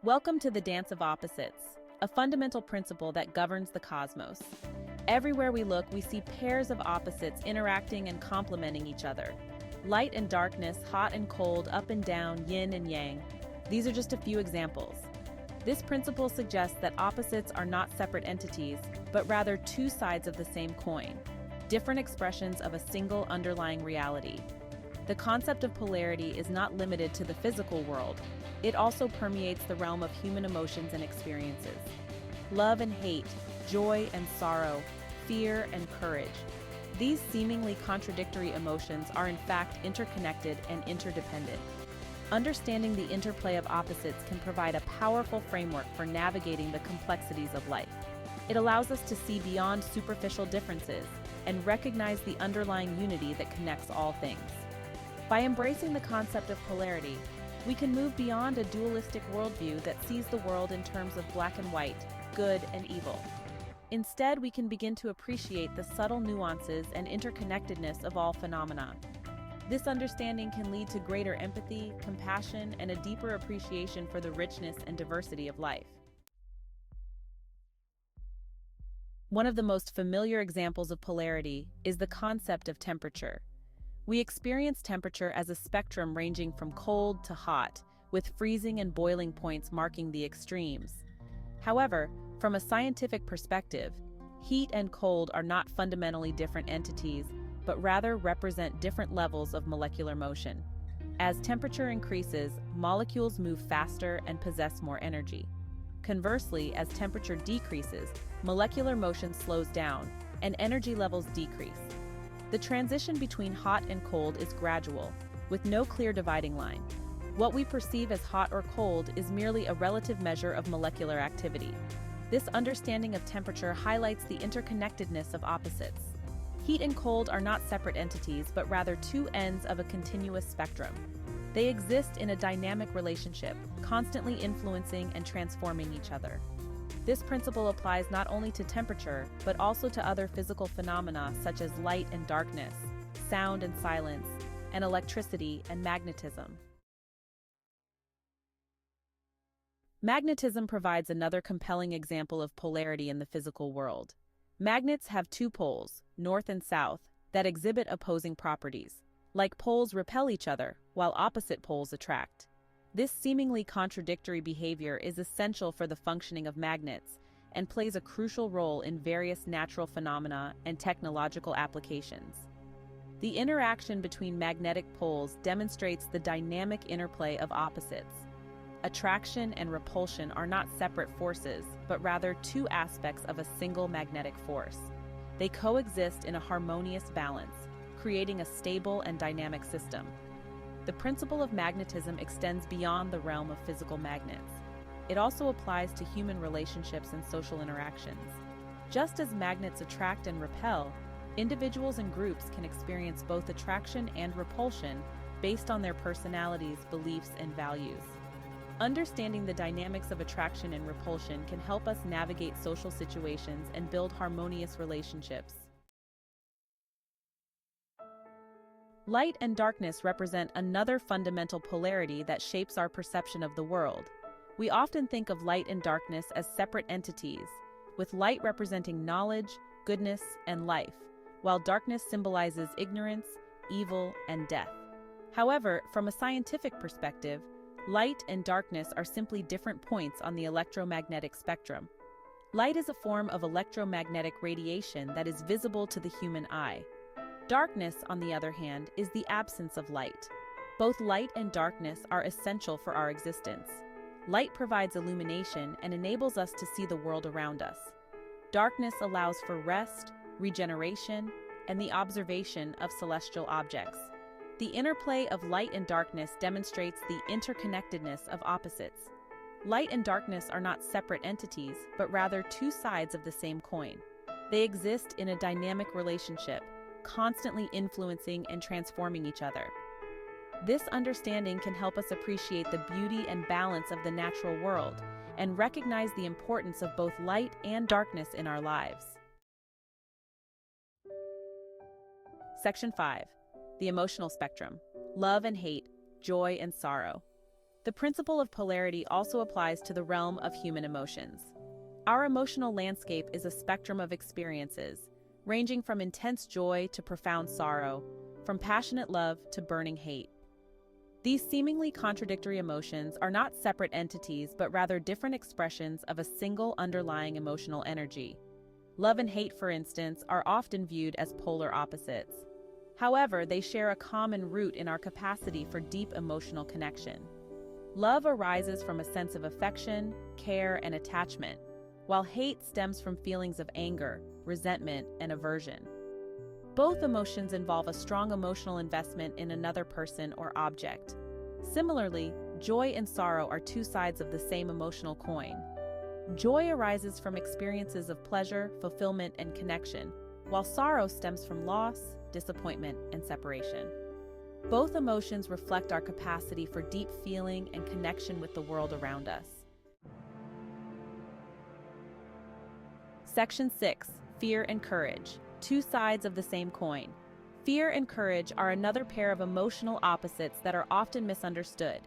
Welcome to the dance of opposites, a fundamental principle that governs the cosmos. Everywhere we look, we see pairs of opposites interacting and complementing each other. Light and darkness, hot and cold, up and down, yin and yang. These are just a few examples. This principle suggests that opposites are not separate entities, but rather two sides of the same coin, different expressions of a single underlying reality. The concept of polarity is not limited to the physical world. It also permeates the realm of human emotions and experiences. Love and hate, joy and sorrow, fear and courage. These seemingly contradictory emotions are in fact interconnected and interdependent. Understanding the interplay of opposites can provide a powerful framework for navigating the complexities of life. It allows us to see beyond superficial differences and recognize the underlying unity that connects all things. By embracing the concept of polarity, we can move beyond a dualistic worldview that sees the world in terms of black and white, good and evil. Instead, we can begin to appreciate the subtle nuances and interconnectedness of all phenomena. This understanding can lead to greater empathy, compassion, and a deeper appreciation for the richness and diversity of life. One of the most familiar examples of polarity is the concept of temperature. We experience temperature as a spectrum ranging from cold to hot, with freezing and boiling points marking the extremes. However, from a scientific perspective, heat and cold are not fundamentally different entities, but rather represent different levels of molecular motion. As temperature increases, molecules move faster and possess more energy. Conversely, as temperature decreases, molecular motion slows down, and energy levels decrease. The transition between hot and cold is gradual, with no clear dividing line. What we perceive as hot or cold is merely a relative measure of molecular activity. This understanding of temperature highlights the interconnectedness of opposites. Heat and cold are not separate entities, but rather two ends of a continuous spectrum. They exist in a dynamic relationship, constantly influencing and transforming each other. This principle applies not only to temperature, but also to other physical phenomena such as light and darkness, sound and silence, and electricity and magnetism. Magnetism provides another compelling example of polarity in the physical world. Magnets have two poles, north and south, that exhibit opposing properties. Like poles repel each other, while opposite poles attract. This seemingly contradictory behavior is essential for the functioning of magnets and plays a crucial role in various natural phenomena and technological applications. The interaction between magnetic poles demonstrates the dynamic interplay of opposites. Attraction and repulsion are not separate forces, but rather two aspects of a single magnetic force. They coexist in a harmonious balance, creating a stable and dynamic system. The principle of magnetism extends beyond the realm of physical magnets. It also applies to human relationships and social interactions. Just as magnets attract and repel, individuals and groups can experience both attraction and repulsion based on their personalities, beliefs, and values. Understanding the dynamics of attraction and repulsion can help us navigate social situations and build harmonious relationships. Light and darkness represent another fundamental polarity that shapes our perception of the world. We often think of light and darkness as separate entities, with light representing knowledge, goodness, and life, while darkness symbolizes ignorance, evil, and death. However, from a scientific perspective, light and darkness are simply different points on the electromagnetic spectrum. Light is a form of electromagnetic radiation that is visible to the human eye. Darkness, on the other hand, is the absence of light. Both light and darkness are essential for our existence. Light provides illumination and enables us to see the world around us. Darkness allows for rest, regeneration, and the observation of celestial objects. The interplay of light and darkness demonstrates the interconnectedness of opposites. Light and darkness are not separate entities, but rather two sides of the same coin. They exist in a dynamic relationship, constantly influencing and transforming each other. This understanding can help us appreciate the beauty and balance of the natural world and recognize the importance of both light and darkness in our lives. Section 5. The emotional spectrum. Love and hate, joy and sorrow. The principle of polarity also applies to the realm of human emotions. Our emotional landscape is a spectrum of experiences, ranging from intense joy to profound sorrow, from passionate love to burning hate. These seemingly contradictory emotions are not separate entities but rather different expressions of a single underlying emotional energy. Love and hate, for instance, are often viewed as polar opposites. However, they share a common root in our capacity for deep emotional connection. Love arises from a sense of affection, care, and attachment, while hate stems from feelings of anger, resentment, and aversion. Both emotions involve a strong emotional investment in another person or object. Similarly, joy and sorrow are two sides of the same emotional coin. Joy arises from experiences of pleasure, fulfillment, and connection, while sorrow stems from loss, disappointment, and separation. Both emotions reflect our capacity for deep feeling and connection with the world around us. Section 6. Fear and courage. Two sides of the same coin. Fear and courage are another pair of emotional opposites that are often misunderstood.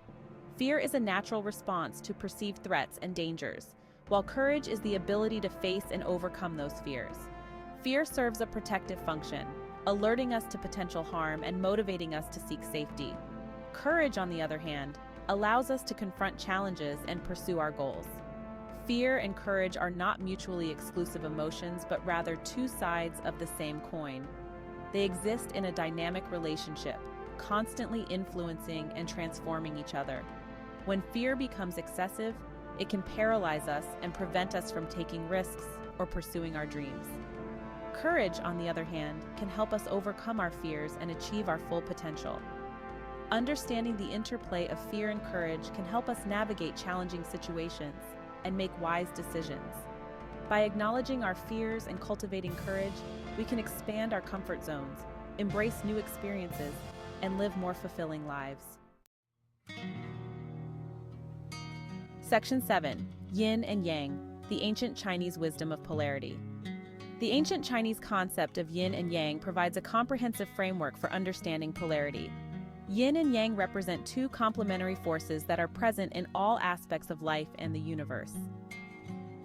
Fear is a natural response to perceived threats and dangers, while courage is the ability to face and overcome those fears. Fear serves a protective function, alerting us to potential harm and motivating us to seek safety. Courage, on the other hand, allows us to confront challenges and pursue our goals. Fear and courage are not mutually exclusive emotions, but rather two sides of the same coin. They exist in a dynamic relationship, constantly influencing and transforming each other. When fear becomes excessive, it can paralyze us and prevent us from taking risks or pursuing our dreams. Courage, on the other hand, can help us overcome our fears and achieve our full potential. Understanding the interplay of fear and courage can help us navigate challenging situations and make wise decisions. By acknowledging our fears and cultivating courage, we can expand our comfort zones, embrace new experiences, and live more fulfilling lives. Section 7. Yin and Yang, the ancient Chinese wisdom of polarity. The ancient Chinese concept of yin and yang provides a comprehensive framework for understanding polarity. Yin and yang represent two complementary forces that are present in all aspects of life and the universe.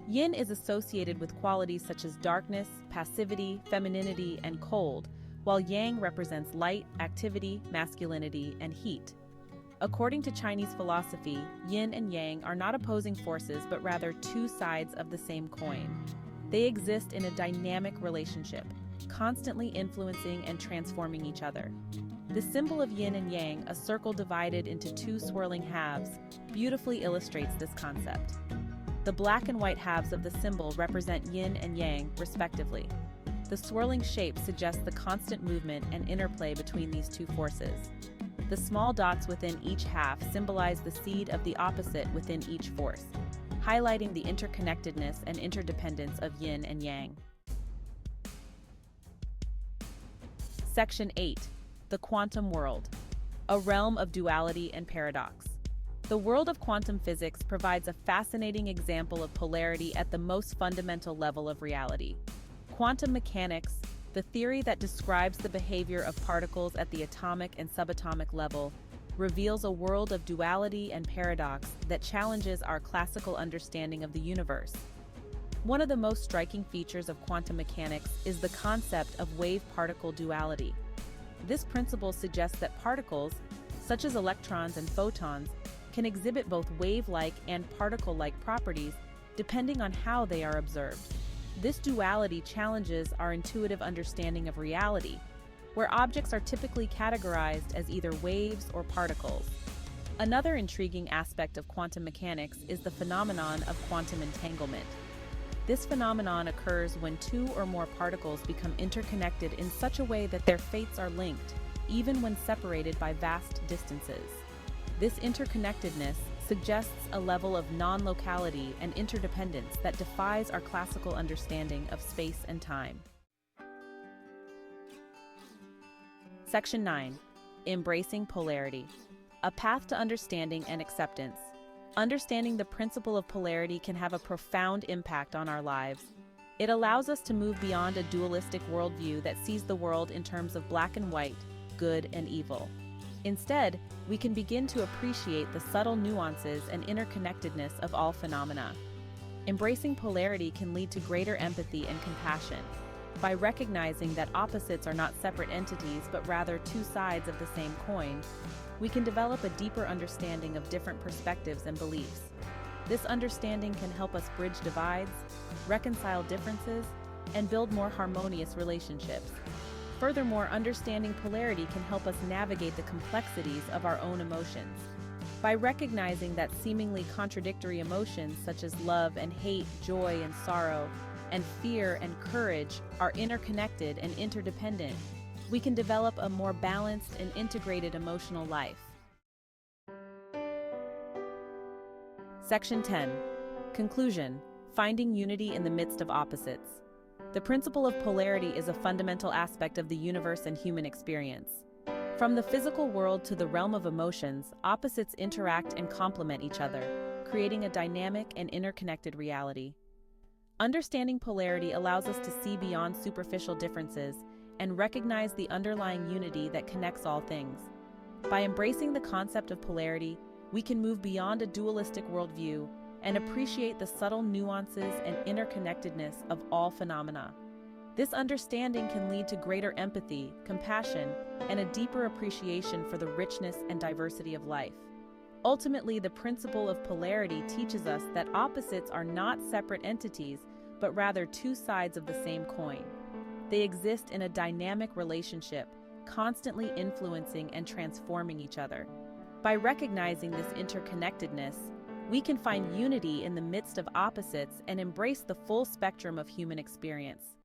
Yin is associated with qualities such as darkness, passivity, femininity, and cold, while yang represents light, activity, masculinity, and heat. According to Chinese philosophy, yin and yang are not opposing forces but rather two sides of the same coin. They exist in a dynamic relationship, constantly influencing and transforming each other. The symbol of yin and yang, a circle divided into two swirling halves, beautifully illustrates this concept. The black and white halves of the symbol represent yin and yang, respectively. The swirling shape suggests the constant movement and interplay between these two forces. The small dots within each half symbolize the seed of the opposite within each force, highlighting the interconnectedness and interdependence of yin and yang. Section 8. The quantum world, a realm of duality and paradox. The world of quantum physics provides a fascinating example of polarity at the most fundamental level of reality. Quantum mechanics, the theory that describes the behavior of particles at the atomic and subatomic level, reveals a world of duality and paradox that challenges our classical understanding of the universe. One of the most striking features of quantum mechanics is the concept of wave-particle duality. This principle suggests that particles, such as electrons and photons, can exhibit both wave-like and particle-like properties depending on how they are observed. This duality challenges our intuitive understanding of reality, where objects are typically categorized as either waves or particles. Another intriguing aspect of quantum mechanics is the phenomenon of quantum entanglement. This phenomenon occurs when two or more particles become interconnected in such a way that their fates are linked, even when separated by vast distances. This interconnectedness suggests a level of non-locality and interdependence that defies our classical understanding of space and time. Section 9. Embracing polarity, a path to understanding and acceptance. Understanding the principle of polarity can have a profound impact on our lives. It allows us to move beyond a dualistic worldview that sees the world in terms of black and white, good and evil. Instead, we can begin to appreciate the subtle nuances and interconnectedness of all phenomena. Embracing polarity can lead to greater empathy and compassion. By recognizing that opposites are not separate entities but rather two sides of the same coin, we can develop a deeper understanding of different perspectives and beliefs. This understanding can help us bridge divides, reconcile differences, and build more harmonious relationships. Furthermore, understanding polarity can help us navigate the complexities of our own emotions. By recognizing that seemingly contradictory emotions such as love and hate, joy and sorrow, and fear and courage are interconnected and interdependent, we can develop a more balanced and integrated emotional life. Section 10. Conclusion: Finding unity in the midst of opposites. The principle of polarity is a fundamental aspect of the universe and human experience. From the physical world to the realm of emotions, opposites interact and complement each other, creating a dynamic and interconnected reality. Understanding polarity allows us to see beyond superficial differences and recognize the underlying unity that connects all things. By embracing the concept of polarity, we can move beyond a dualistic worldview and appreciate the subtle nuances and interconnectedness of all phenomena. This understanding can lead to greater empathy, compassion, and a deeper appreciation for the richness and diversity of life. Ultimately, the principle of polarity teaches us that opposites are not separate entities, but rather two sides of the same coin. They exist in a dynamic relationship, constantly influencing and transforming each other. By recognizing this interconnectedness, we can find unity in the midst of opposites and embrace the full spectrum of human experience.